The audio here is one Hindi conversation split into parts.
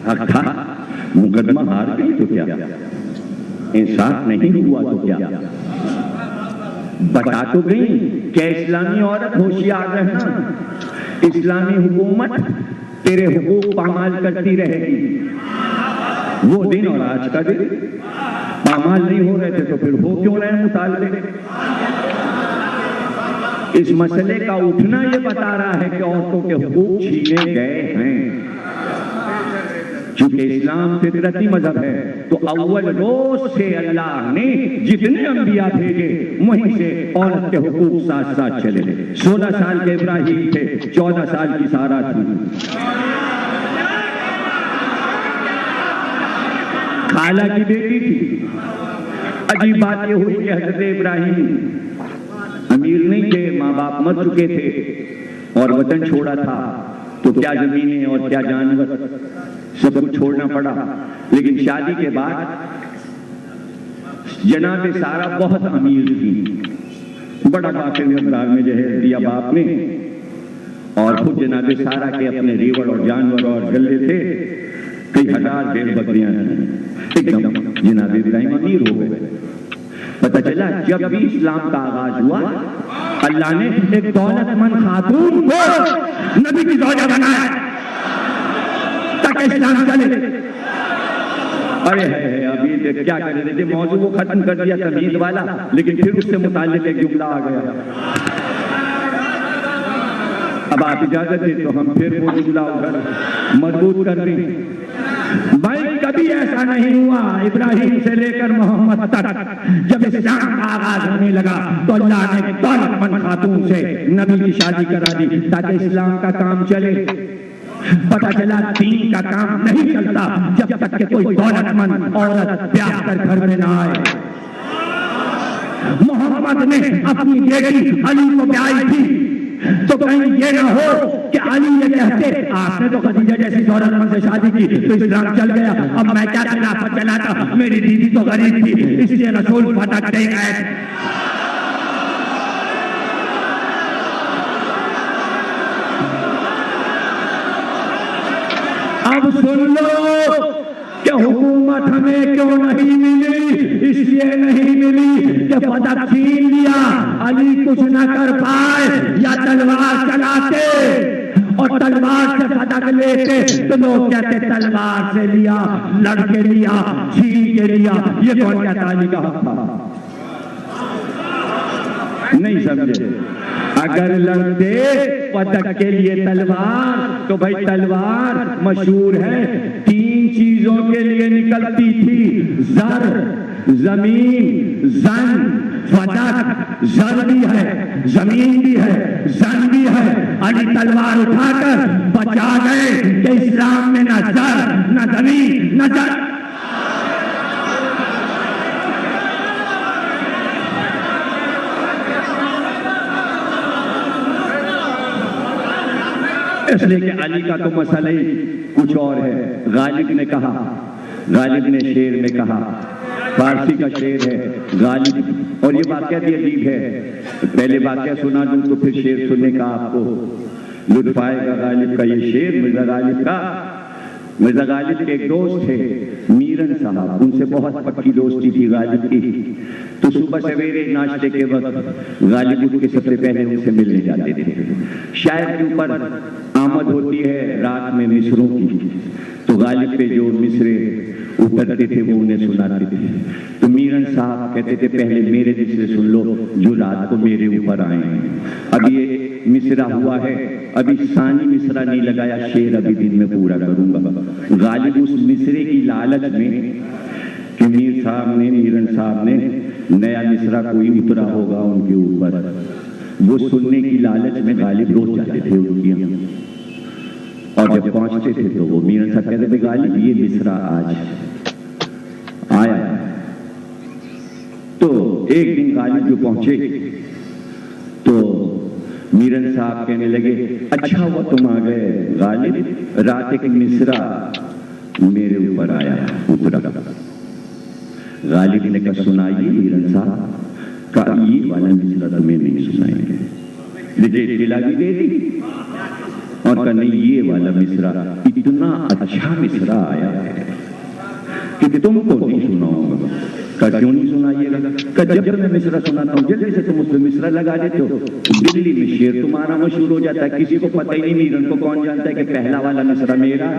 हक था, मुकदमा हार गई तो क्या, इंसाफ नहीं हुआ तो क्या, बता तो गई क्या इस्लामी औरत होशियार रहना, इस्लामी हुकूमत तेरे हुकूक पामाल करती रहेगी। वो दिन और आज का दिन पामाल नहीं हो रहे थे तो फिर हो क्यों रहे मुताले। इस मसले का उठना ये बता रहा है कि औरतों के हुकूक छीने गए हैं। चूंकि इस्लाम फितरती मजहब है तो अव्वल रोज से अल्लाह ने जितने अंबिया भेजे वहीं से औरत के हुकूक साथ साथ चले। 16 साल के इब्राहिम थे, 14 साल की सारा थी, खाला की बेटी थी। अजीब बात यह हुई कि हजरत इब्राहिम अमीर नहीं थे, माँ बाप मर चुके थे और वतन छोड़ा था, तो क्या जमीनें और क्या जानवर सब कुछ छोड़ना पड़ा। लेकिन शादी के बाद जनाब सारा बहुत अमीर थी, बड़ा बाकर मकदार में जहेज दिया बाप ने, और खुद जनाब सारा के अपने रेवड़ और जानवर और गले थे, कई हजार भेड़ बकरियां थी। एकदम जनाब इब्राहिम अमीर हो गए। पता चला जब भी इस्लाम का आगाज हुआ अल्लाह ने एक दौलतमंद खातून को नबी की ज़ौजा बनाया ताकि इस्लाम चले। अरे है अभी क्या कर रहे थे, मौजू को खत्म कर दिया तमीज़ वाला, लेकिन फिर उससे मुताल्लिक एक जुमला आ गया। अब आप इजाजत दे तो हम फिर वो जुमला उधर मजबूत कर दें। भाई कभी ऐसा नहीं हुआ इब्राहिम से लेकर मोहम्मद तक, जब इस्लाम का आगाज होने लगा तो अल्लाह ने दौलतमंद खातून से नबी की शादी करा दी ताकि इस्लाम का काम चले। पता चला दीन का काम नहीं चलता जब तक कि कोई दौलतमंद औरत ब्याह कर घर में ना आए। मोहम्मद ने अपनी बेटी अली को ब्याही थी तो कहीं ये ना हो कि अली ये कहते आपने तो खदीजा जैसी दौलतमंद से शादी की तो इस्लाम चल गया, अब मैं क्या खिलाफत चलाता, मेरी दीदी तो गरीब थी इसलिए रसूल फटकते गए। अब सुन लो कि हुकूमत हमें क्यों नहीं मिली, इसलिए नहीं मिली कि फतह छीन लिया, अली कुछ न कर पाए या तलवार चलाते, और तलवार से फतह लेते तो लोग कहते तलवार से लिया, लड़के लिया, छीन के लिया। ये कौन कहता अली का हक था? नहीं समझे। अगर लड़ते फतह के लिए तलवार तो भाई तलवार मशहूर है 3 चीजों के लिए निकलती थी, जर, जमीन, जन, फतह। जर भी है, जमीन भी है, जन भी है। अली तलवार उठाकर बचा गए कि इस्लाम में न जर, न जमीन, न जन। इसलिए कि अली का तो मसला ही कुछ और है। गालिब ने कहा, गालिब ने शेर में कहा, फारसी का शेर है गालिब, और ये वाक़या भी अजीब है। पहले वाक़या सुना दूं तो फिर शेर सुनने का आपको लुत्फ आएगा। गालिब का ये शेर मिर्जा गालिब का, मिर्जा गालिब के एक दोस्त थे मीरन साहब, उनसे बहुत पक्की दोस्ती थी गालिब की। तो सुबह सवेरे नाश्ते के वक्त गालिब उठ के सबसे पहले उनसे मिलने जाते थे। शायद के ऊपर आमद होती है रात में मिसरों की, तो गालिब पे जो मिसरे उतरते थे वो उन्हें सुनाते थे। तो मीरन साहब कहते थे पहले मेरे मिसरे सुन लो जो रात को मेरे ऊपर आए हैं। अब ये मिसरा हुआ है, अभी सानी मिसरा नहीं लगाया, शेर अभी दिन में पूरा करूंगा। गालिब उस मिसरे की लालच में कि मीर साहब ने, मीरन साहब ने नया मिसरा कोई उतरा होगा उनके ऊपर, वो सुनने की लालच में गालिब रोज जाते थे उनकी। और जब पहुंचते थे तो वो मीरन साहब कहते थे गालिब ये मिसरा आज आया। तो एक दिन गालिब जो पहुंचे तो मीरन साहब कहने लगे अच्छा हुआ तुम आ गए गालिब, रात एक मिसरा मेरे ऊपर आया उतरा। गालिब ने कहा सुनाइए मीरन साहब, का ये वाला मिसरा तुम्हें नहीं सुनाएंगे। देखिए इत्तला भी दे दी, और कहा नहीं, ये वाला मिसरा इतना अच्छा मिसरा आया है कि तुमको नहीं सुनाऊंगा। कहा क्यों नहीं सुनाइएगा? कहा जब मैं मिसरा सुनाता हूँ जल्दी से तुम उसमें मिसरा लगा देते हो, दिल्ली में शेर तुम्हारा मशहूर हो जाता है, किसी को पता ही नहीं, मीरन को कौन जानता है कि पहला वाला मिसरा मेरा।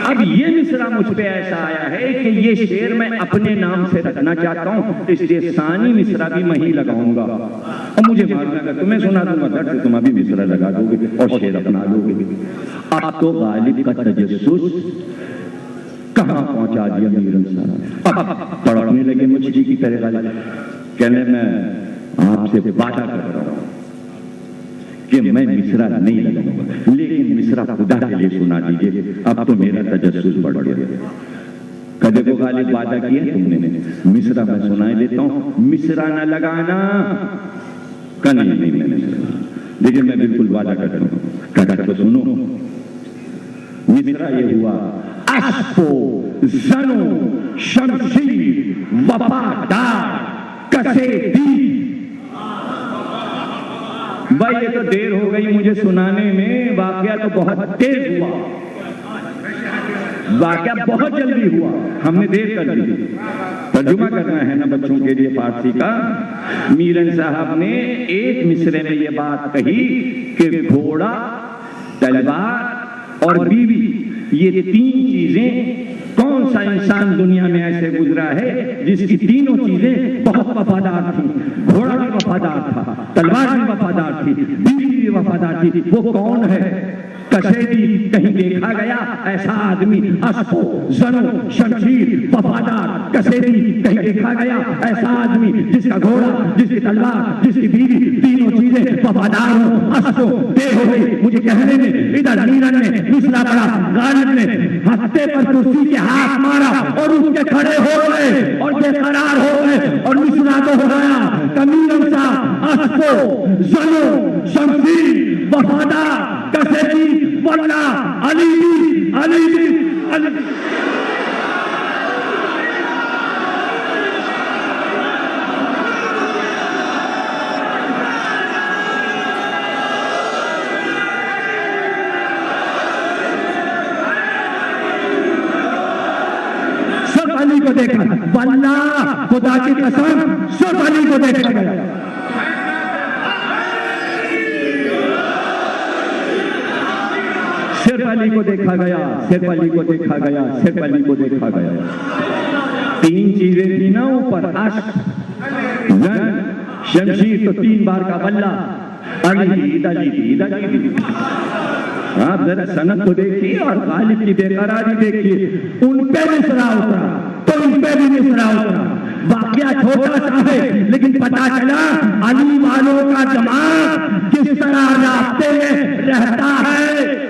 अब ये मिसरा मुझ पे ऐसा आया है कि ये शेर मैं अपने नाम से रखना चाहता हूँ, इसलिए सानी मिसरा भी मैं ही लगाऊंगा और मुझे मालूम है तुम्हें सुना दूंगा, दर्द से तुम अभी मिसरा लगा दोगे और शेर अपना लोगे। अब तो गालिब का तजस्सुस कहाँ पहुंचा दिया मीरन साहब। अब तड़पने लगे मुझी की तरह गालिब, कहने मैं आपसे वादा कर रहा हूँ कि मैं मिसरा नहीं लगाऊंगा, लेकिन मिसरा खुदा के लिए सुना दीजिए, अब तो मेरा तजस्सुस बढ़ गया। कदे को गालिब वादा किया तुमने, मिसरा मैं सुनाई देता हूँ, मिसरा ना लगाना। नहीं मैंने, लेकिन मैं बिल्कुल वादा करता हूँ। कदा तो सुनो, मिसरा ये हुआ, अस्पो जनो शमशीर वफादार कसेदी। भाई ये तो देर हो गई मुझे सुनाने में, वाकया तो बहुत तेज हुआ, वाकया बहुत जल्दी हुआ, हमने देर कर दी। तर्जुमा करना है ना बच्चों के लिए फारसी का। मीरन साहब ने एक मिसरे में ये बात कही कि घोड़ा, तलवार और बीवी, ये तीन चीजें, कौन सा इंसान दुनिया में ऐसे गुजरा है जिसकी तीनों चीजें बहुत वफादार थी। घोड़ा भी वफादार था, तलवार भी वफादार थी, बीवी भी वफादार थी। वो कौन है? कसेदी। कहीं देखा गया ऐसा आदमी? अस्पो जनो शमशीर वफादार कसेदी। कहीं देखा गया ऐसा आदमी जिसका घोड़ा, जिसकी तलवार, जिसकी बीवी, तीनों चीजें वफादार हो? अस्पो देर हो गई मुझे कहने में। इधर मीरन ने मिसरा पड़ा, गालिब ने हत्थे पर कुर्सी के हाथ मारा और उसके खड़े हो गए और बेकरार हो गए और मिसरा तो हो गया। मीरन सा अस्पो जनो शमशीर वफादार कसेदी वल्ला अली अली अली। सब अली को देखा, वल्ला खुदा की कसम सब अली को देखा गया। सिर्फ अली को देखा गया, सिर्फ अली को देखा गया, सिर्फ अली को देखा गया। तीन चीजें थी ना ऊपर, अश्क, जन, शमशीर, तो तीन बार का बल्ला। आप जरा सनद को देखिए और गालिब की बेकरारी देखिए। उन पे मिसरा उतरा तो उन पे भी मिसरा उतरा। वाकया छोटा सा है लेकिन पता चला अली वालों का जमात किस तरह रास्ते में रहता है।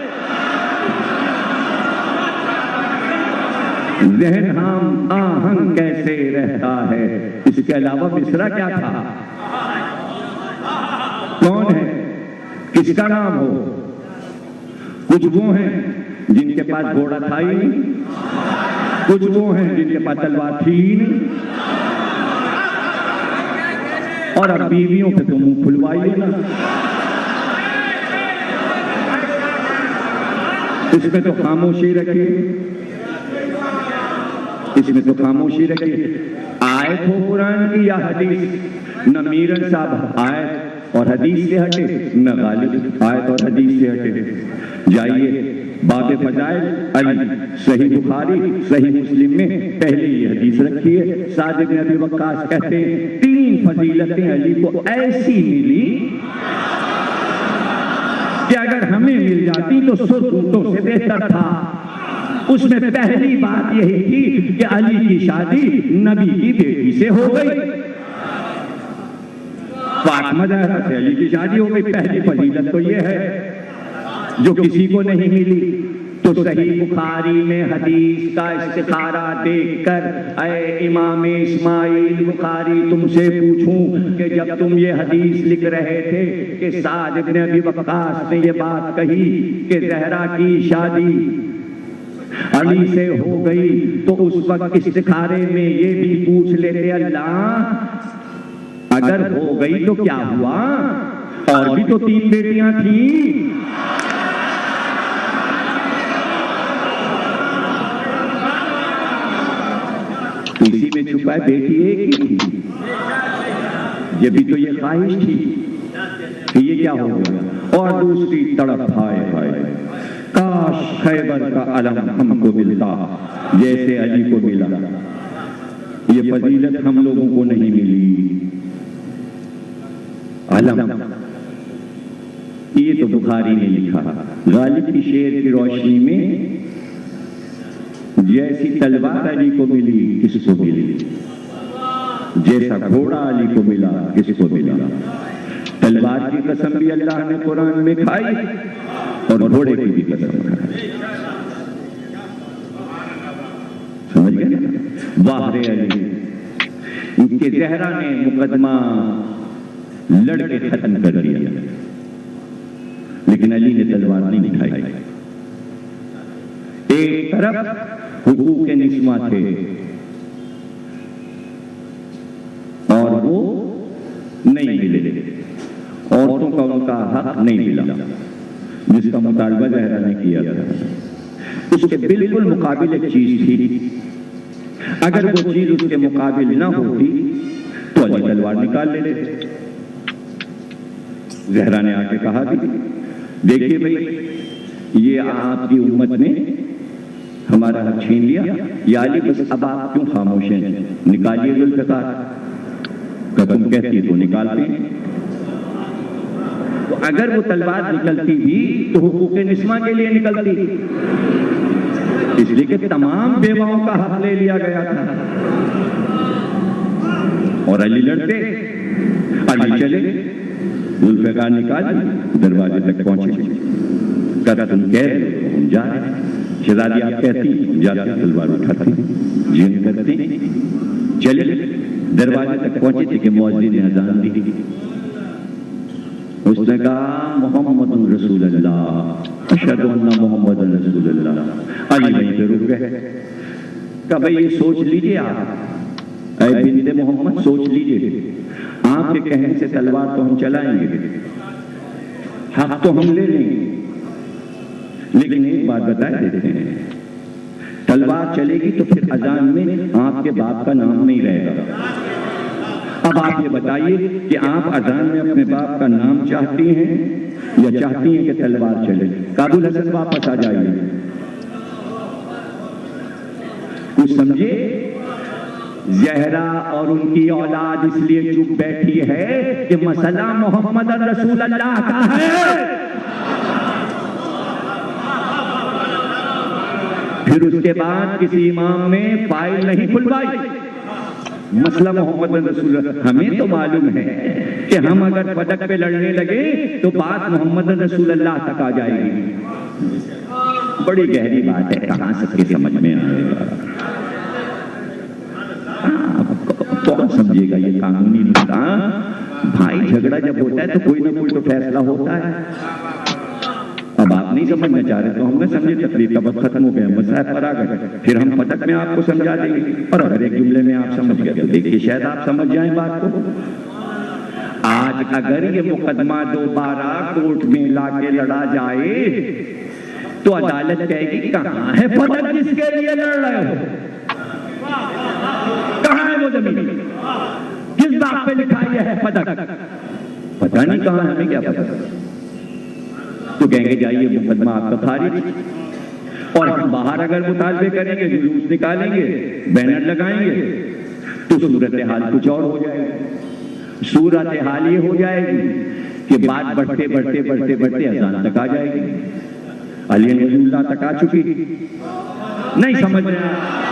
जहन हम आहंग कैसे रहता है। इसके अलावा मिसरा क्या था? कौन है? किसका नाम हो? कुछ वो हैं जिनके पास घोड़ा था ही नहीं, कुछ वो हैं जिनके पास तलवार थी ही नहीं, और अब बीवियों पे तो मुंह खुलवाइए ना। इसमें तो खामोशी रखिए, इसमें तो खामोशी रखिए। आयत हो कुरान की या हदीस? न मीरन साहब आयत और हदीस से हटे, न गालिब आयत और हदीस से हटे। जाइए बाब फजाइल अली, सही बुखारी, सही मुस्लिम में पहले ये हदीस रखी है। साद इब्न अबी वक्कास कहते हैं तीन फजीलतें अली को ऐसी मिली कि अगर हमें मिल जाती तो 100 ऊंटों से बेहतर था। उसमें पहली बात यही थी कि अली की शादी नबी की बेटी से हो गई। फातिमा ज़हरा से अली की शादी हो गई। पहली फजीलत तो ये है जो किसी को नहीं मिली। तो सही बुखारी में हदीस का इस्तिखारा देखकर ऐ इमाम इस्माइल बुखारी तुमसे पूछूं कि जब तुम ये हदीस लिख रहे थे कि साद इब्न अबी वक्कास ने ये बात कही कि ज़हरा की शादी अली से हो गई, तो उस वक्त इस्तिखारे में ये भी पूछ लेते अल्लाह अगर हो गई तो क्या हुआ? और भी तो 3 बेटियां थीं। इसी में छुपा है बेटी एक ही थी। ये भी तो ये ख्वाहिश थी कि ये क्या हो गया। और दूसरी तड़प, हाय हाय काश खैबर का अलम हमको मिलता जैसे अली को मिला। ये फजीलत हम लोगों को नहीं मिली। अलम ये तो बुखारी ने लिखा। गालिब की शेर की रोशनी में जैसी तलवार अली को मिली किसको मिली, जैसा घोड़ा अली को मिला किसको मिला। तलवार की कसम भी अल्लाह ने कुरान में खाई और घोड़े की भी कसम खाई। समझ गए। वाहरे अली, इनके ज़हरा ने मुकदमा लड़के खत्म कर दिया, लेकिन अली ने तलवार नहीं उठाई। एक तरफ हुकूक निस्मा थे और वो नहीं मिले, औरतों का उनका हक नहीं मिला जिसका मुतालबा ज़हरा ने किया था। उसके बिल्कुल मुकाबिल एक चीज थी। अगर वो चीज उसके मुकाबिल ना होती तो अली तलवार निकाल लेते। ज़हरा ने आके कहा कि देखिए भाई, ये आपकी उम्मत ने हमारा हक छीन लिया, या अली बस अब आप क्यों खामोश हैं, निकालिए जुल्फ़िकार का। तुम कहती तो निकालते। तो अगर वो तलवार निकलती भी तो हुकूक निस्मा के लिए निकलती, इसलिए कि तमाम बेवाओं का हक ले लिया गया था। और अली लड़ते, अली चले, जुल्फ़िकार निकाल दरवाजे तक पहुंचे। कहा तुम कह रहे हो हम जा रहे हैं। शहजादी आप कहती हम जाते, तलवार उठाते, जिन करते, चले दरवाजे तक पहुंचे थे कि मुअज्जिन ने अज़ान दी। उसने कहा मोहम्मद रसूलुल्लाह, अशहदु अन्ना मोहम्मद रसूलुल्लाह। अली वहीं पे रुक गए। कहा भाई ये सोच लीजिए आप, ऐ बिन्ते मोहम्मद सोच लीजिए, आपके कहने से तलवार तो हम चलाएंगे, हक तो हम ले लेंगे, लेकिन एक बात बता देते हैं, तलवार चलेगी तो फिर अजान में आपके बाप का नाम नहीं रहेगा। अब आप ये बताइए कि आप अजान में अपने बाप का नाम चाहती हैं या चाहती हैं कि तलवार चले। काबुल हसन वापस आ जाइए। कुछ समझे। ज़हरा और उनकी औलाद इसलिए चुप बैठी है कि मसला मोहम्मद रसूलुल्लाह का है। फिर उसके बाद किसी इमाम ने फाइल नहीं खुलवाई, मसला मोहम्मद रसूलुल्लाह। हमें तो मालूम है कि हम अगर फदक पे लड़ने लगे तो बात मोहम्मद रसूलुल्लाह तक आ जाएगी। बड़ी गहरी बात है, कहां सबके समझ में आएगा। कौन समझेगा ये कानूनी नुक्ता। भाई झगड़ा जब होता है तो कोई ना कोई तो फैसला होता है। अब आप नहीं समझना चाह रहे तो हम ना समझे, तकलीफ का वक्त खत्म हो गया, मसाइल पर आ गए, फिर हम फटक में आपको समझा देंगे। और अगर एक जुमले में आप समझ गए तो देखिए शायद आप समझ जाए बात को। आज अगर ये मुकदमा दोबारा कोर्ट में लाके लड़ा जाए तो अदालत कहेगी कहां है फटक जिसके लिए लड़ रहे हो, कहां है वो जमीन, किस बात पे लिखा है फटक, पता नहीं कहां, हमें क्या पता। तो कहेंगे जाइए मुकदमा आपका खारिज। और हम बाहर अगर मुतालबे करेंगे, जुलूस निकालेंगे, बैनर लगाएंगे तो सूरत हाल कुछ और हो जाएगी। सूरत हाल ये हो जाएगी कि बात बढ़ते बढ़ते बढ़ते बढ़ते अजान तक आ जाएगी। अली वलीउल्लाह तक आ चुकी, नहीं समझ में आया।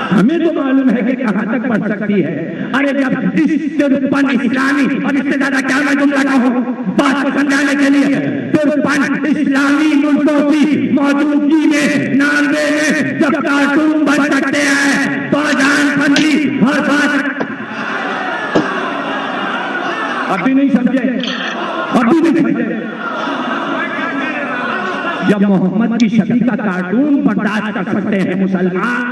हमें तो मालूम है कि कहां तक बढ़ सकती है। अरे जब तिरपन इस्लामी, और इससे ज्यादा क्या मैं जुमला कहूं बात को समझाने के लिए, 53 इस्लामी मुल्कों की मौजूदगी में नार्वे में जब कार्टून बन सकते हैं तो अजानबंदी हर बात। अभी नहीं समझे, अभी नहीं समझे। जब मोहम्मद की शक्ति का कार्टून बर्दाश्त कर सकते हैं मुसलमान,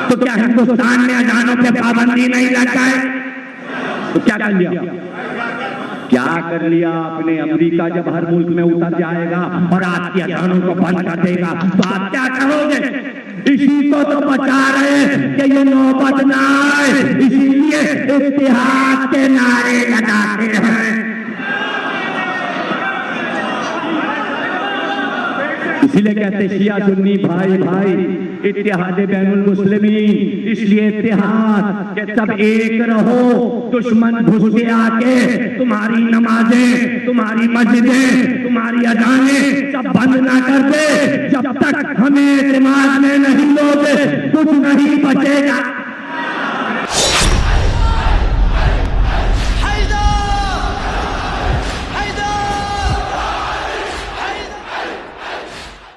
तो क्या हिंदुस्तान में अजानों पे पाबंदी नहीं लग जाए? तो क्या कर लिया, क्या कर लिया आपने? अमेरिका जब हर मुल्क में उतर जाएगा और आपके अजानों को बंद कर देगा तो आप क्या करोगे? इसी को तो बचा रहे कि ये नौबत ना आए, इसीलिए इत्तेहाद के नारे लगाते हैं। इसीलिए कहते शिया सुन्नी भाई भाई, इत्तेहाद बैनुल मुस्लिमीन, इसलिए इत्तेहाद के सब एक रहो। दुश्मन घुस के आके तुम्हारी नमाजें, तुम्हारी मस्जिदें, तुम्हारी अजानें सब बंद ना कर दे। जब तक हमें दिमाग में नहीं लोगे कुछ नहीं बचेगा।